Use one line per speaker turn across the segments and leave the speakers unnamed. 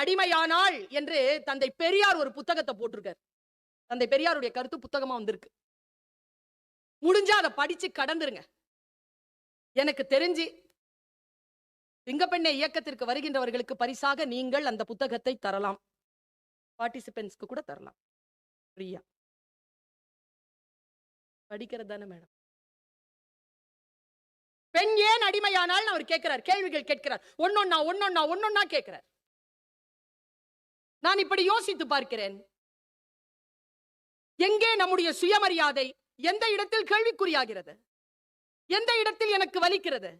அடிமையானாள் என்று தந்தை பெரியார் ஒரு புத்தகத்தை போட்டிருக்கார். தந்தை பெரியாருடைய கருத்து புத்தகமா வந்திருக்கு. முடிஞ்சா அதை படிச்சு கடந்துருங்க. எனக்கு தெரிஞ்சு சிங்கப்பெண்ணை இயக்கத்திற்கு வருகின்றவர்களுக்கு பரிசாக நீங்கள் அந்த புத்தகத்தை தரலாம். பார்ட்டிசிபென்ட்ஸ்க்கு கூட தரலாம். ஃப்ரீயா. படிக்கிறது தானே மேடம். பெண் ஏன் அடிமையானால் அவர் கேட்கிறார், கேள்விகள் கேட்கிறார். ஒன்னொன்னா கேட்கிறார். நான் இப்படி யோசித்து பார்க்கிறேன். எங்கே நம்முடைய சுயமரியாதை எந்த இடத்தில் கேள்விக்குறியாகிறது? எந்த இடத்தில் எனக்கு வலிக்கிறது?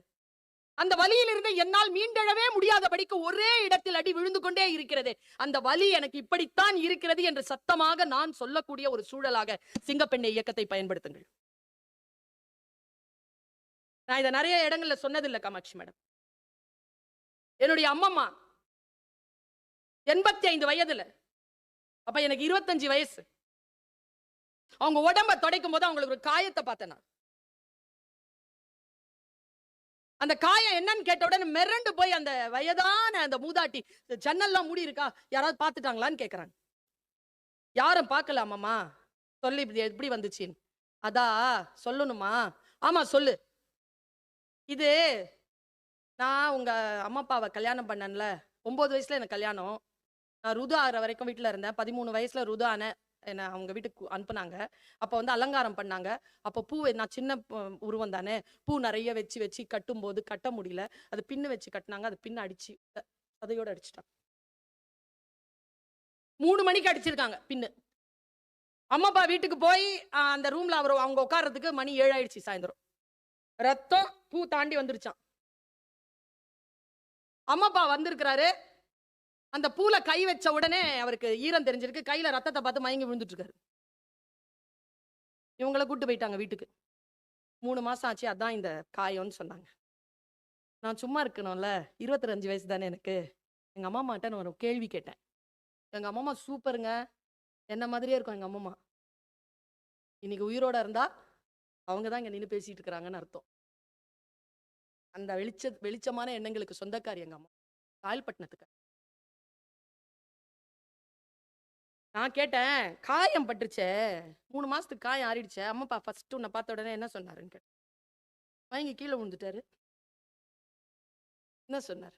அந்த வலியிலிருந்து என்னால் மீண்டெழவே முடியாதபடிக்கு ஒரே இடத்தில் அடி விழுந்து கொண்டே இருக்கிறது. அந்த வலி எனக்கு இப்படித்தான் இருக்கிறது என்று சத்தமாக நான் சொல்லக்கூடிய ஒரு சூழலாக சிங்கப்பெண்ணை இயக்கத்தை பயன்படுத்துங்கள். நான் இதை நிறைய இடங்கள்ல சொன்னதில்லை காமாட்சி மேடம். என்னுடைய அம்மம்மா 85 வயதுல, அப்ப எனக்கு 25 வயசு. அவங்க உடம்ப துடைக்கும் போது அவங்களுக்கு ஒரு காயத்தை பார்த்தேன். அந்த காயம் என்னன்னு கேட்ட உடனே மிரண்டு போய் அந்த வயதான அந்த மூதாட்டி, ஜன்னல்லாம் மூடி இருக்கா, யாராவது பார்த்துட்டாங்களான்னு கேட்கறாங்க. யாரும் பார்க்கல அம்மா, சொல்லி எப்படி வந்துச்சின்னு. அதா சொல்லணுமா? ஆமா சொல்லு. இது நான் உங்க அம்மா அப்பாவை கல்யாணம் பண்ணல. 9 வயசுல எனக்கு கல்யாணம். நான் ருது ஆகிற வரைக்கும் வீட்டில் இருந்தேன். 13 வயசுல ருது ஆன என்ன அவங்க வீட்டுக்கு அனுப்புனாங்க. அப்போ வந்து அலங்காரம் பண்ணாங்க. அப்போ பூ, நான் சின்ன உருவம் தானே, பூ நிறைய வச்சு வச்சு கட்டும் போது கட்ட முடியல. அது பின்னு வச்சு கட்டினாங்க. அது பின்ன அடிச்சு அதையோட அடிச்சுட்டாங்க. 3 மணிக்கு அடிச்சிருக்காங்க பின்னு. அம்மா அப்பா வீட்டுக்கு போய் அந்த ரூம்ல அவங்க உட்கார்றதுக்கு மணி 7 ஆயிடுச்சு சாயந்தரம். ரத்தம் பூ தாண்டி வந்துருச்சான். அம்மா அப்பா வந்திருக்கிறாரு. அந்த பூல கை வச்ச உடனே அவருக்கு ஈரம் தெரிஞ்சிருக்கு. கையில ரத்தத்தை பார்த்து மயங்கி விழுந்துட்டு இருக்காரு. இவங்கள கூட்டு போயிட்டாங்க வீட்டுக்கு. 3 மாசம் ஆச்சு. அதான் இந்த காயம்னு சொன்னாங்க. நான் சும்மா இருக்கணும்ல, 25 வயசு தானே எனக்கு. எங்க அம்மா அம்மாட்ட நான் ஒரு கேள்வி கேட்டேன். எங்க அம்மா சூப்பருங்க, என்ன மாதிரியே இருக்கும் எங்க அம்மா. இன்னைக்கு உயிரோட இருந்தா அவங்க தான் இங்க நின்று பேசிட்டு இருக்கிறாங்கன்னு அர்த்தம். அந்த வெளிச்சமான எண்ணங்களுக்கு சொந்தக்காரி எங்க அம்மா. காயல்பட்டினத்துக்கு நான் கேட்டேன், காயம் பட்டுருச்சே, 3 மாசத்துக்கு காயம் ஆறிடுச்சே, அம்மாப்பா ஃபர்ஸ்ட் உன்னை பார்த்த உடனே என்ன சொன்னாருன்னு கேட்டேன். வாங்கி கீழே விழுந்துட்டாரு. என்ன சொன்னார்?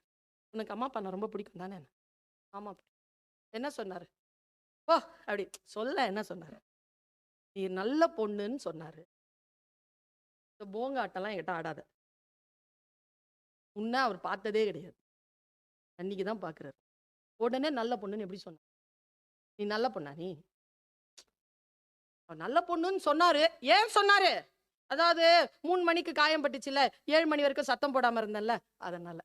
உனக்கு அம்மா அப்பா நான் ரொம்ப பிடிக்கும் தானே? ஆமா. என்ன சொன்னாரு? ஓ அப்படி சொல்ல என்ன சொன்னாரு? நீ நல்ல பொண்ணுன்னு சொன்னாரு. இந்த போங்க ஆட்டெல்லாம் என்கிட்ட ஆடாத. உன்ன அவர் பார்த்ததே கிடையாது, அன்னைக்கு தான் பார்க்குறாரு. உடனே நல்ல பொண்ணுன்னு எப்படி சொன்ன? நீ நல்ல பொண்ணா? நீ நல்ல பொண்ணுன்னு சொன்னாரு. ஏன் சொன்னாரு? அதாவது 3 மணிக்கு காயம் பட்டுச்சுல, 7 மணி வரைக்கும் சத்தம் போடாம இருந்தேன்ல, அதனால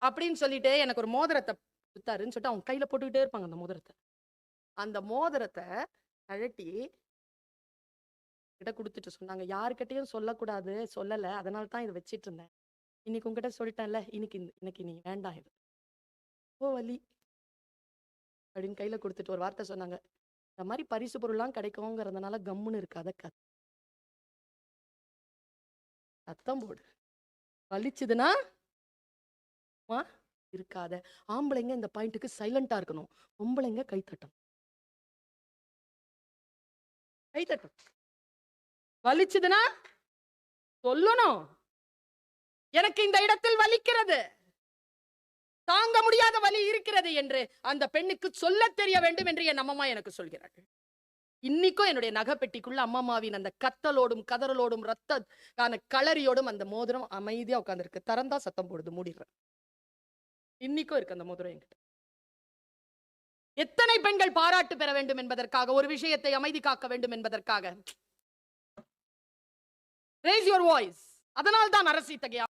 அப்படின்னு சொல்லிட்டு எனக்கு ஒரு மோதிரத்தை கொடுத்தாருன்னு சொல்லிட்டு அவங்க கையில போட்டுக்கிட்டே இருப்பாங்க. அந்த மோதிரத்தை கழட்டி கிட்ட கொடுத்துட்டு சொன்னாங்க, யாருக்கிட்டையும் சொல்லக்கூடாது, சொல்லல, அதனால தான் இதை வச்சிட்டு இருந்தேன். இன்னைக்கு உங்ககிட்ட சொல்லிட்டேன்ல, இன்னைக்கு நீ வேண்டாம், இது ஓ வலி அப்படின்னு கையில கொடுத்துட்டு ஒரு வார்த்தை சொன்னாங்க. இந்த மாதிரி பரிசு பொருள்லாம் கிடைக்கும்ங்கிறதுனால கம்முன்னு இருக்காத, சத்தம் போடு. வலிச்சுதுன்னா இருக்காத. ஆம்பளைங்க இந்த பாயிண்ட்டுக்கு சைலண்டா இருக்கணும், பொம்பளைங்க கைத்தட்டும். வலிச்சுதுன்னா சொல்லணும், எனக்கு இந்த இடத்தில் வலிக்கிறது, தாங்க முடியாத வலி இருக்கிறது என்று அந்த பெண்ணுக்கு சொல்ல தெரிய வேண்டும் என்று என் அம்மா எனக்கு சொல்கிறார்கள். இன்னைக்கும் என்னுடைய நகைப்பெட்டிக்குள்ள அம்மாவின் அந்த கத்தலோடும் கதறலோடும் ரத்தான களரியோடும் அந்த மோதிரம் அமைதியா உட்கார்ந்துருக்கு. திறந்தா சத்தம் போடுது, மூடிடுறேன். இன்னைக்கும் இருக்கு அந்த மோதிரம் என்கிட்ட. எத்தனை பெண்கள் பாராட்டு பெற வேண்டும் என்பதற்காக, ஒரு விஷயத்தை அமைதி காக்க வேண்டும் என்பதற்காக. Raise your voice. அதனால் தான் அரசு இத்தகைய